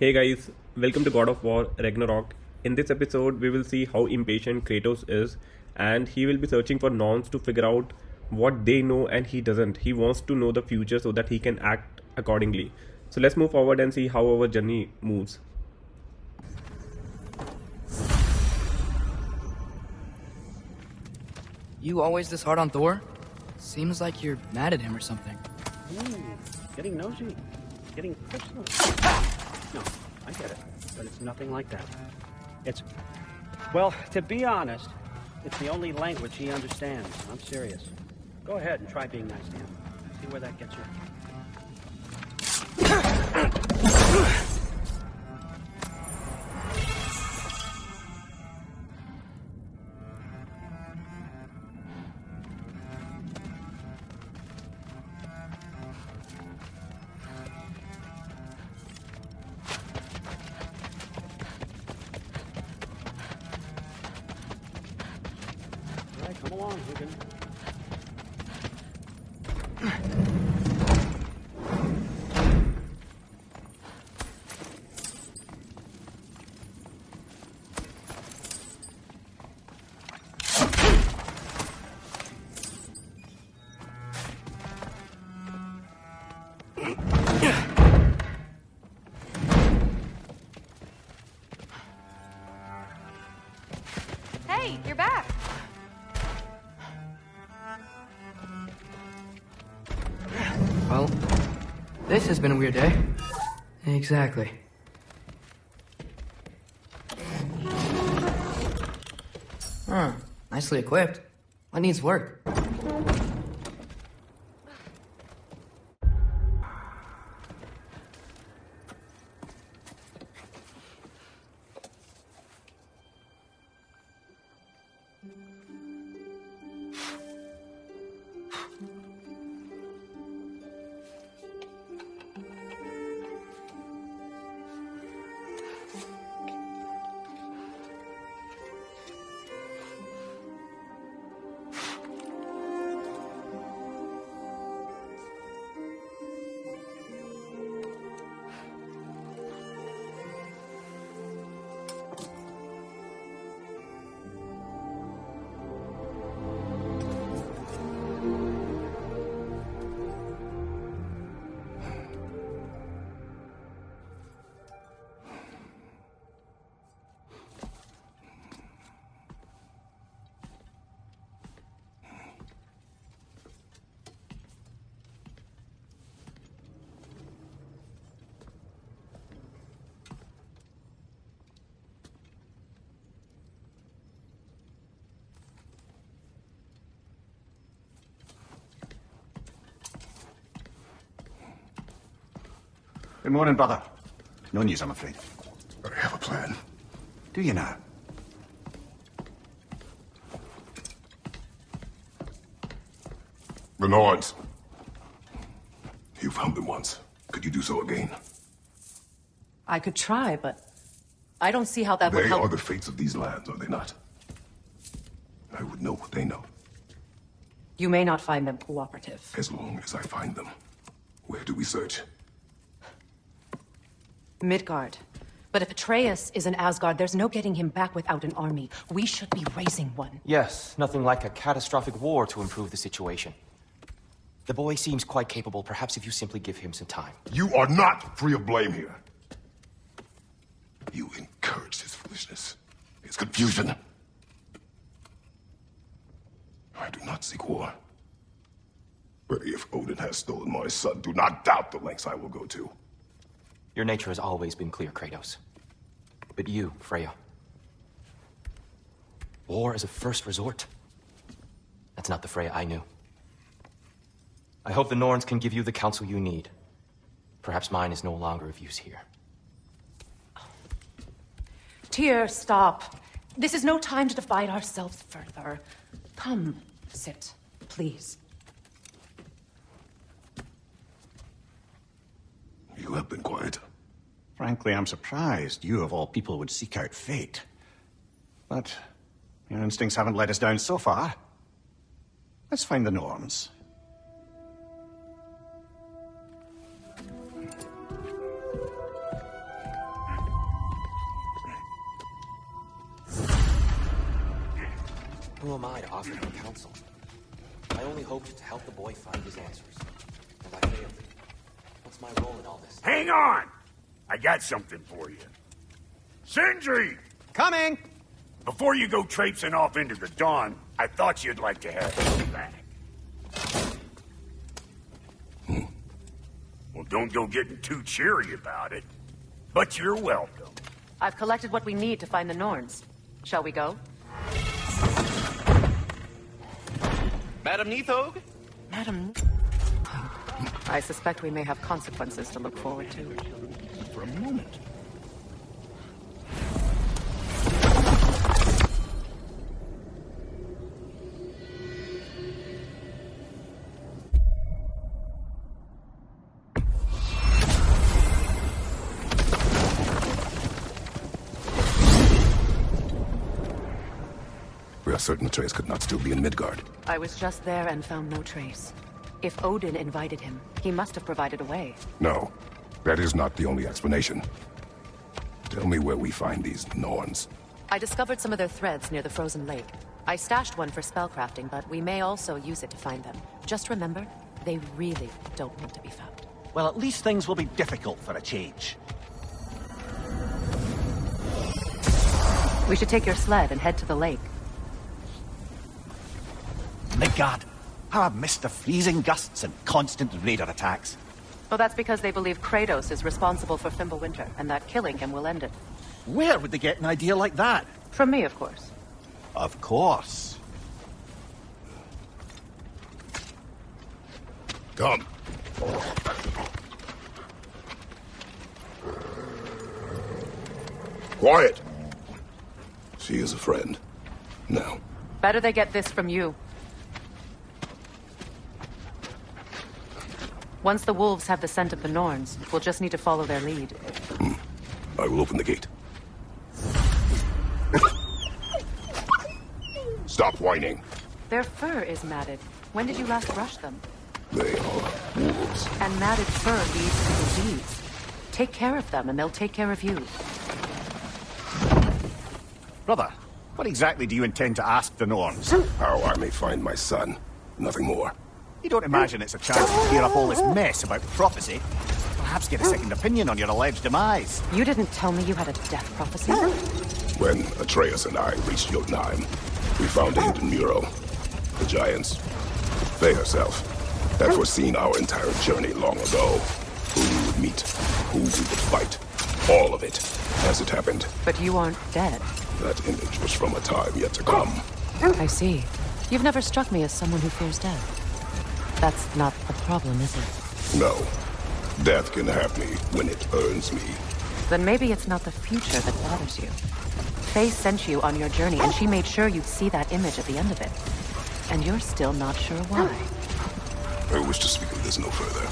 Hey guys, welcome to God of War-Ragnarok. In this episode, we will see how impatient Kratos is, and he will be searching for Norns to figure out what they know and he doesn't. He wants to know the future so that he can act accordingly. So let's move forward and see how our journey moves. You always this hard on Thor? Seems like you're mad at him or something. Getting nosy. Getting personal. No, I get it. But it's nothing like that. Well, to be honest, it's the only language he understands. I'm serious. Go ahead and try being nice to him. See where that gets you. Come along, Hogan. Hey, you're back. Well, this has been a weird day. Exactly. Nicely equipped. What needs work? Good morning, brother. No news, I'm afraid. I have a plan. Do you now? The Norns. You found them once. Could you do so again? I could try, but I don't see how that would They help. are the fates of these lands, are they not? I would know what they know, You may not find them cooperative. as long as I find them. Where do we search? Midgard. But if Atreus is in Asgard, there's no getting him back without an army. We should be raising one. Yes, nothing like a catastrophic war to improve the situation. The boy seems quite capable. Perhaps if you simply give him some time. You are not free of blame here. You encouraged his foolishness, his confusion. I do not seek war. But if Odin has stolen my son, do not doubt the lengths I will go to. Your nature has always been clear, Kratos. But you, Freya. War is a first resort. That's not the Freya I knew. I hope the Norns can give you the counsel you need. Perhaps mine is no longer of use here. Tyr, stop. This is no time to divide ourselves further. Come, sit, please. You have been quiet. Frankly, I'm surprised you, of all people, would seek out fate. But your instincts haven't let us down so far. Let's find the Norns. Who am I to offer him counsel? I only hoped to help the boy find his answers. And I failed. What's my role in all this? Hang on! I got something for you. Sindri! Coming! Before you go traipsing off into the dawn, I thought you'd like to have this back. Well, don't go getting too cheery about it. But you're welcome. I've collected what we need to find the Norns. Shall we go? Madam Neathog? Madam... I suspect we may have consequences to look forward to. For a moment. We are certain Atreus could not still be in Midgard. I was just there and found no trace. If Odin invited him, he must have provided a way. No, that is not the only explanation. Tell me where we find these Norns. I discovered some of their threads near the frozen lake. I stashed one for spellcrafting, but we may also use it to find them. Just remember, they really don't want to be found. Well, at least things will be difficult for a change. We should take your sled and head to the lake. Midgard, how I've missed the freezing gusts and constant raider attacks. Well, that's because they believe Kratos is responsible for Fimbulwinter, and that killing him will end it. Where would they get an idea like that? From me, of course. Of course. Come. Quiet. She is a friend. Now. Better they get this from you. Once the wolves have the scent of the Norns, we'll just need to follow their lead. I will open the gate. Stop whining. Their fur is matted. When did you last brush them? They are wolves. And matted fur leads to disease. Take care of them, and they'll take care of you. Brother, what exactly do you intend to ask the Norns? How I may find my son. Nothing more. You don't imagine it's a chance to clear up all this mess about prophecy? Perhaps get a second opinion on your alleged demise. You didn't tell me you had a death prophecy? When Atreus and I reached Jotunheim, we found a hidden mural. The giants, they herself, had foreseen our entire journey long ago. Who we would meet, who we would fight. All of it, as it happened. But you aren't dead. That image was from a time yet to come. I see. You've never struck me as someone who fears death. That's not the problem, is it? No. Death can have me when it earns me. Then maybe it's not the future that bothers you. Faye sent you on your journey, and she made sure you'd see that image at the end of it. And you're still not sure why. I wish to speak of this no further.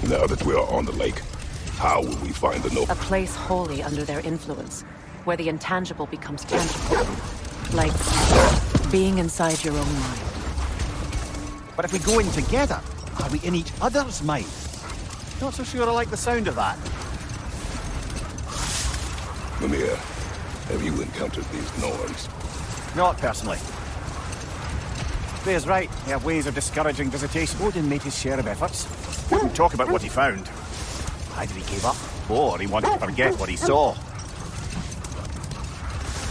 Now that we are on the lake, how will we find the A place wholly under their influence, where the intangible becomes tangible. Like being inside your own mind. But if we go in together, are we in each other's mind? Not so sure I like the sound of that. Mimir, have you encountered these Norns? Not personally. Faye's right. They have ways of discouraging visitation. Odin made his share of efforts. Wouldn't talk about what he found. Either he gave up, or he wanted to forget what he saw.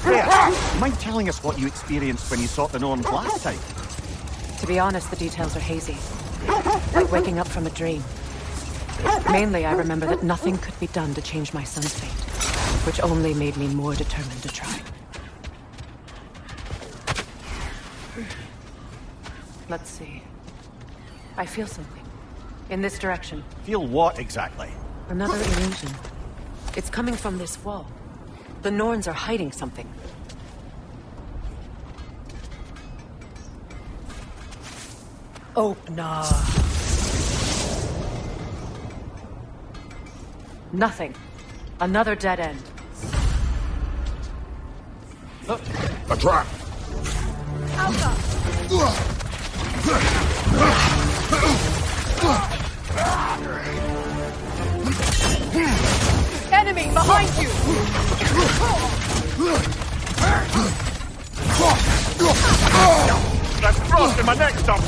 Faye, mind telling us what you experienced when you sought the Norns last time? To be honest, the details are hazy. Like waking up from a dream. Mainly, I remember that nothing could be done to change my son's fate, which only made me more determined to try. Let's see. I feel something. In this direction. Feel what exactly? Another illusion. It's coming from this wall. The Norns are hiding something. Opna. Nothing. Another dead end. A trap! frost in my neck stop.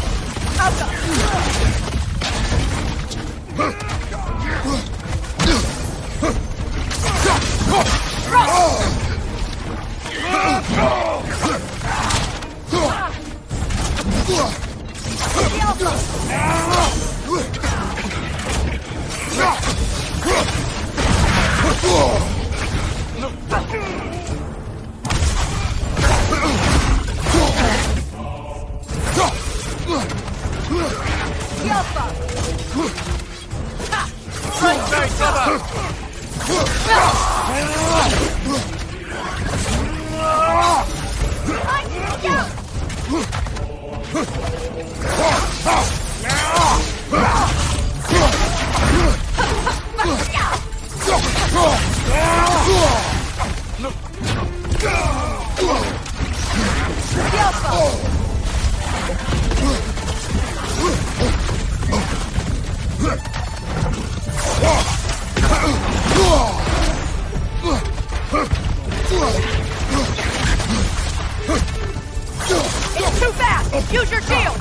It's too fast! Use your shield!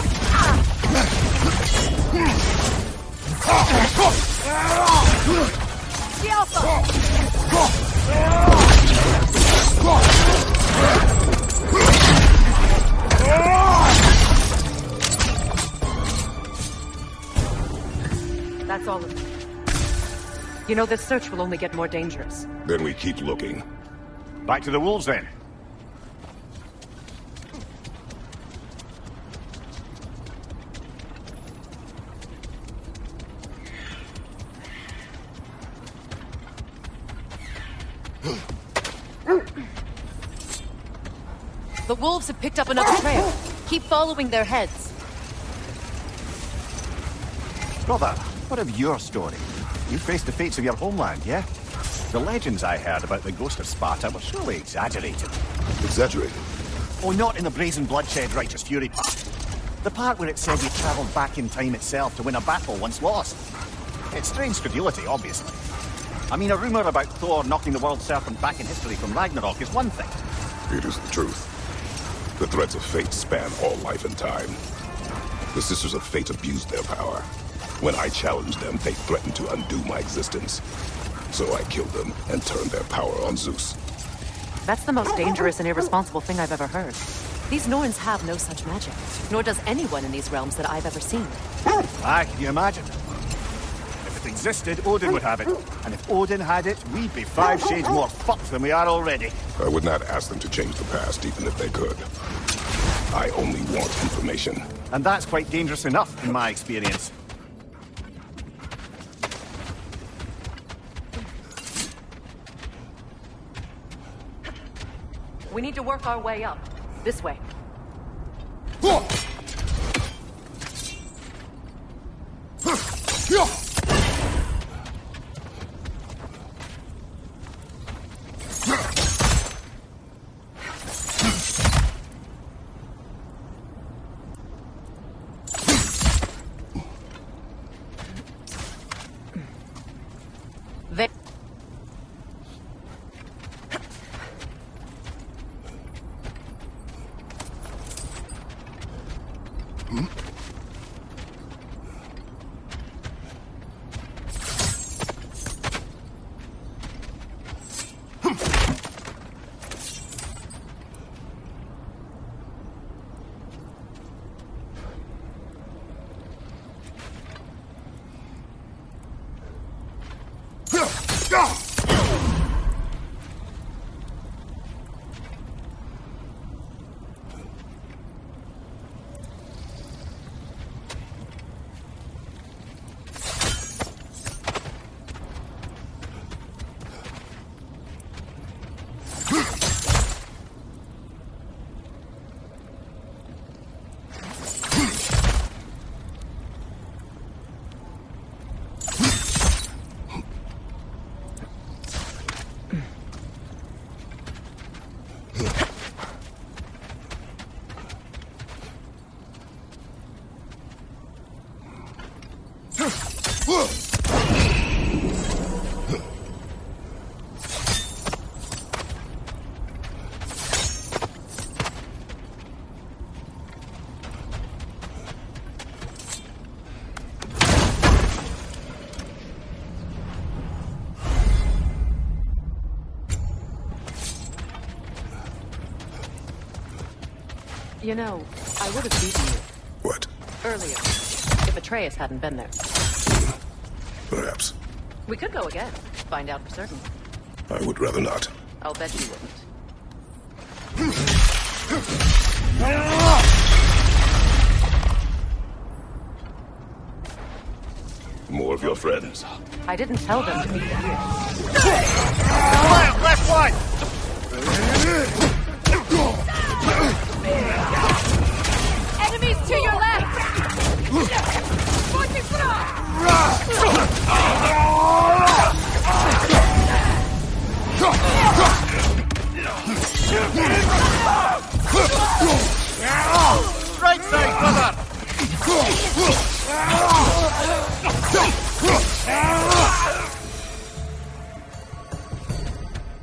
The Alpha! That's all of them. You know, this search will only get more dangerous. Then we keep looking. Back to the wolves, then. The wolves have picked up another trail. Keep following their heads. Brother, what of your story? You faced the fates of your homeland, yeah? The legends I heard about the ghost of Sparta were surely exaggerated. Exaggerated? Oh, not in the brazen bloodshed righteous fury part. The part where it said you travelled back in time itself to win a battle once lost. It's strange credulity, obviously. I mean, a rumour about Thor knocking the world serpent back in history from Ragnarok is one thing. It is the truth. The threads of fate span all life and time. The Sisters of Fate abused their power. When I challenged them, they threatened to undo my existence. So I killed them and turned their power on Zeus. That's the most dangerous and irresponsible thing I've ever heard. These Norns have no such magic, nor does anyone in these realms that I've ever seen. Aye, can you imagine? If it existed, Odin would have it. And if Odin had it, we'd be 5 shades more fucked than we are already. I would not ask them to change the past, even if they could. I only want information. And that's quite dangerous enough, in my experience. We need to work our way up. This way. You know, I would have beaten you. What? Earlier. If Atreus hadn't been there. Perhaps. We could go again. Find out for certain. I would rather not. I'll bet you wouldn't. More of your friends. I didn't tell them to be here. Left one! Enemies to your left! Right side, brother!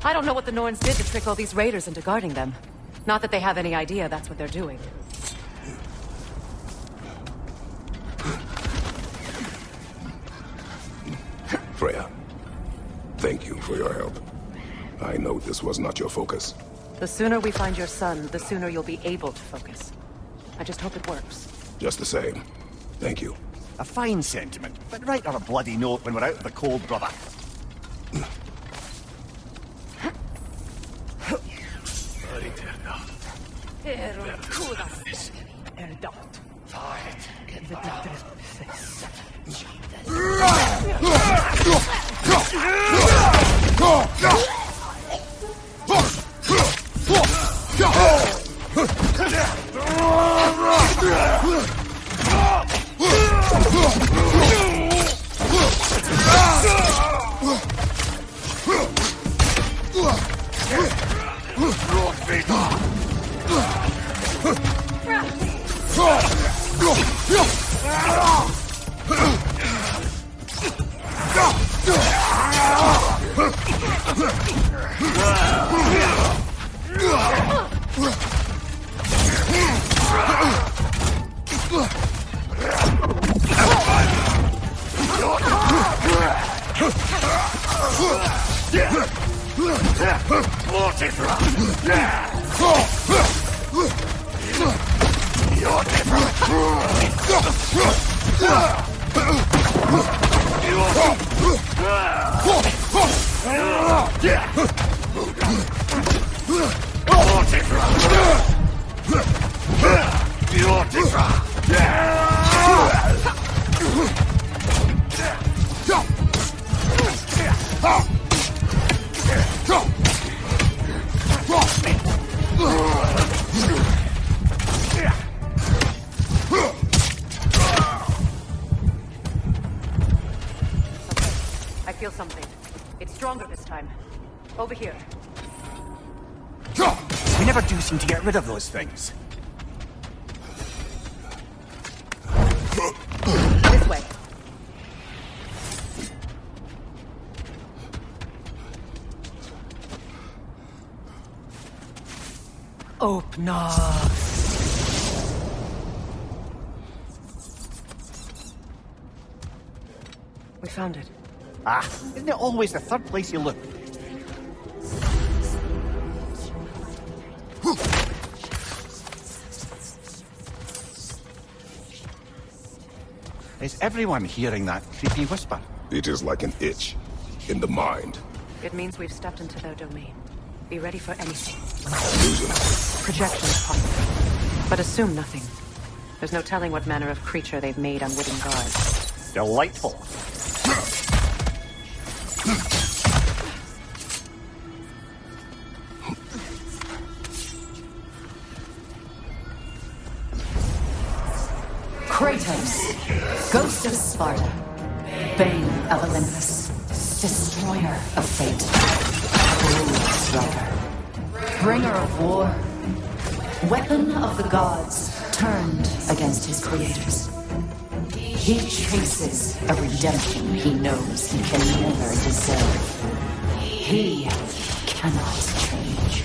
I don't know what the Norns did to trick all these raiders into guarding them. Not that they have any idea that's what they're doing. Freya, thank you for your help. I know this was not your focus. The sooner we find your son, the sooner you'll be able to focus. I just hope it works. Just the same. Thank you. A fine sentiment, but write her a bloody note when we're out of the cold, brother. I feel something. It's stronger this time. Over here. We never do seem to get rid of those things. This way. Opna. We found it. Ah, isn't it always the third place you look? Is everyone hearing that creepy whisper? It is like an itch in the mind. It means we've stepped into their domain. Be ready for anything. Illusions. Projections, possibly. But assume nothing. There's no telling what manner of creature they've made unwitting gods. Delightful. Kratos, Ghost of Sparta, Bane of Olympus, Destroyer of Fate, Striker, Bringer of War, Weapon of the Gods, turned against his creators. He chases a redemption he knows he can never deserve. He cannot change.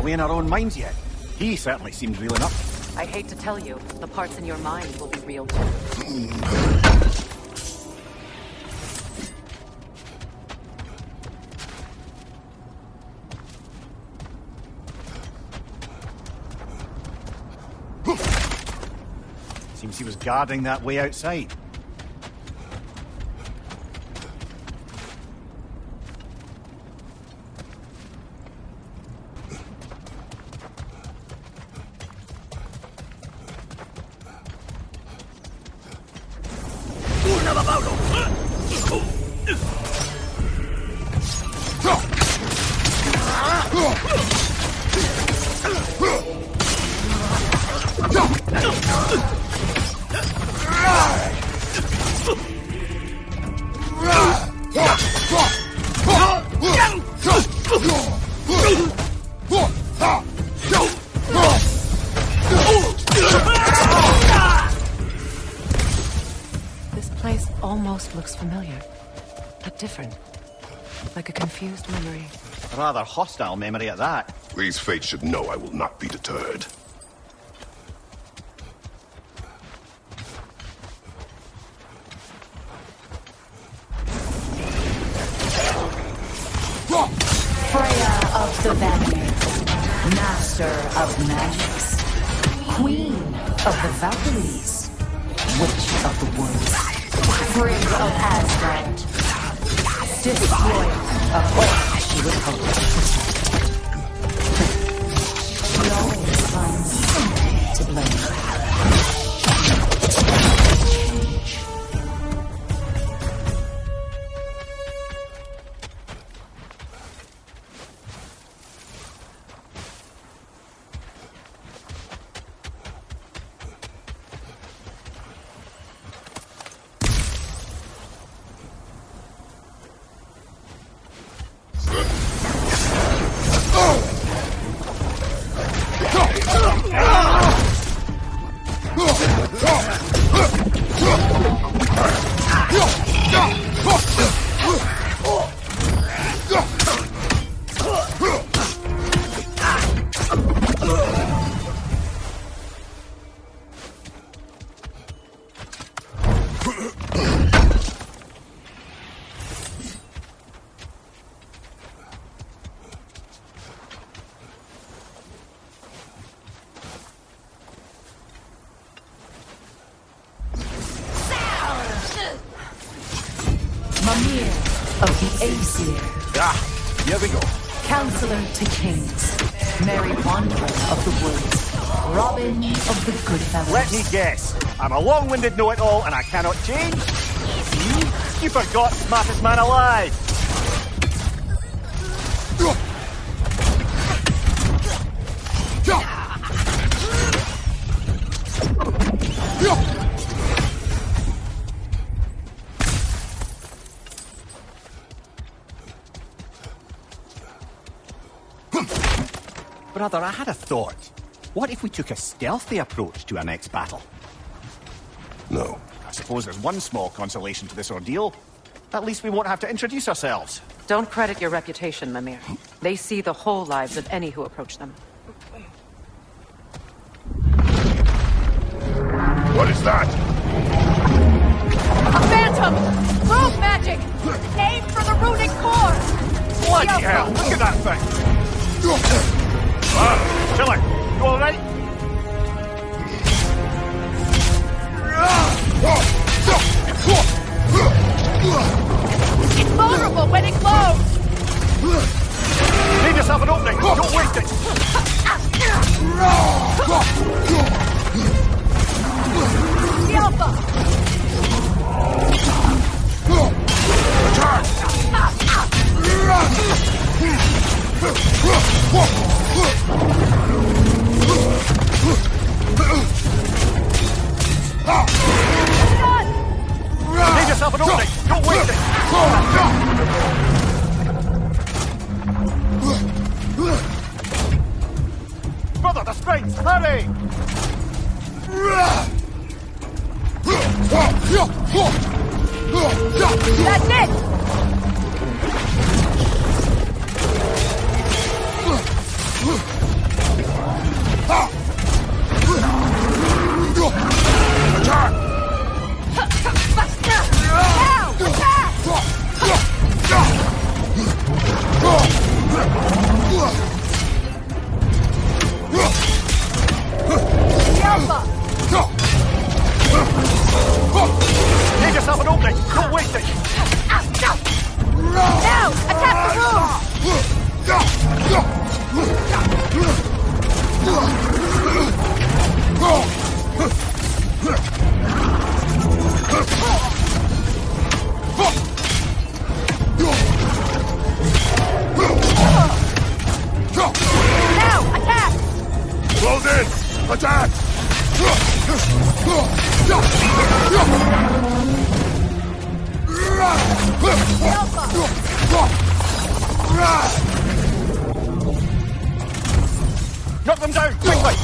In our own minds yet? He certainly seemed real enough. I hate to tell you, the parts in your mind will be real too. Seems he was guarding that way outside. Almost looks familiar, but different. Like a confused memory. A rather hostile memory at that. These fates should know I will not be deterred. Freya of the Vanir, master of magics, queen of the Valkyries, witch of the woods. Frigg of Asgard, destroyer of all she would hope to protect. She always finds something to blame. Here we go. Counselor to kings, Merry Wanderer of the woods, Robin of the good fellows. Let me guess. I'm a long-winded know-it-all and I cannot change? See? You forgot smartest man alive. Brother, I had a thought. What if we took a stealthy approach to our next battle? No. I suppose there's one small consolation to this ordeal. At least we won't have to introduce ourselves. Don't credit your reputation, Mimir. They see the whole lives of any who approach them. What is that? A phantom! Move magic! Aim for the runic core! Bloody hell, look at that thing! Killer, you alright? It's vulnerable when it glows! Leave yourself an opening, don't waste it! The alpha! Leave yourself an opening, don't waste it! Brother, the strings, hurry! That's it! Now! Attack! The alpha! Leave yourself an opening, don't waste it! Now! Attack the room! Now! Attack! Close in! Attack! Knock them down, quickly!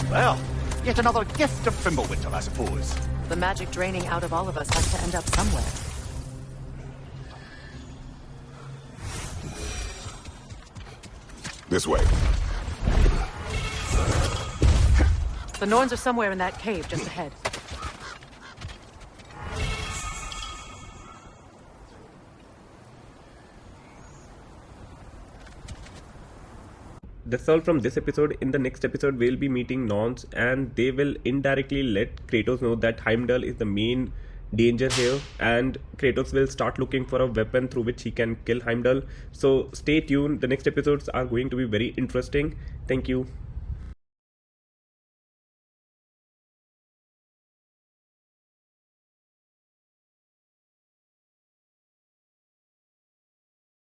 Well, yet another gift of Fimbulwinter, I suppose. The magic draining out of all of us has to end up somewhere. This way. The Norns are somewhere in that cave just ahead. That's all from this episode. In the next episode, we'll be meeting Norns, and they will indirectly let Kratos know that Heimdall is the main danger here, and Kratos will start looking for a weapon through which he can kill Heimdall. So stay tuned. The next episodes are going to be very interesting. Thank you.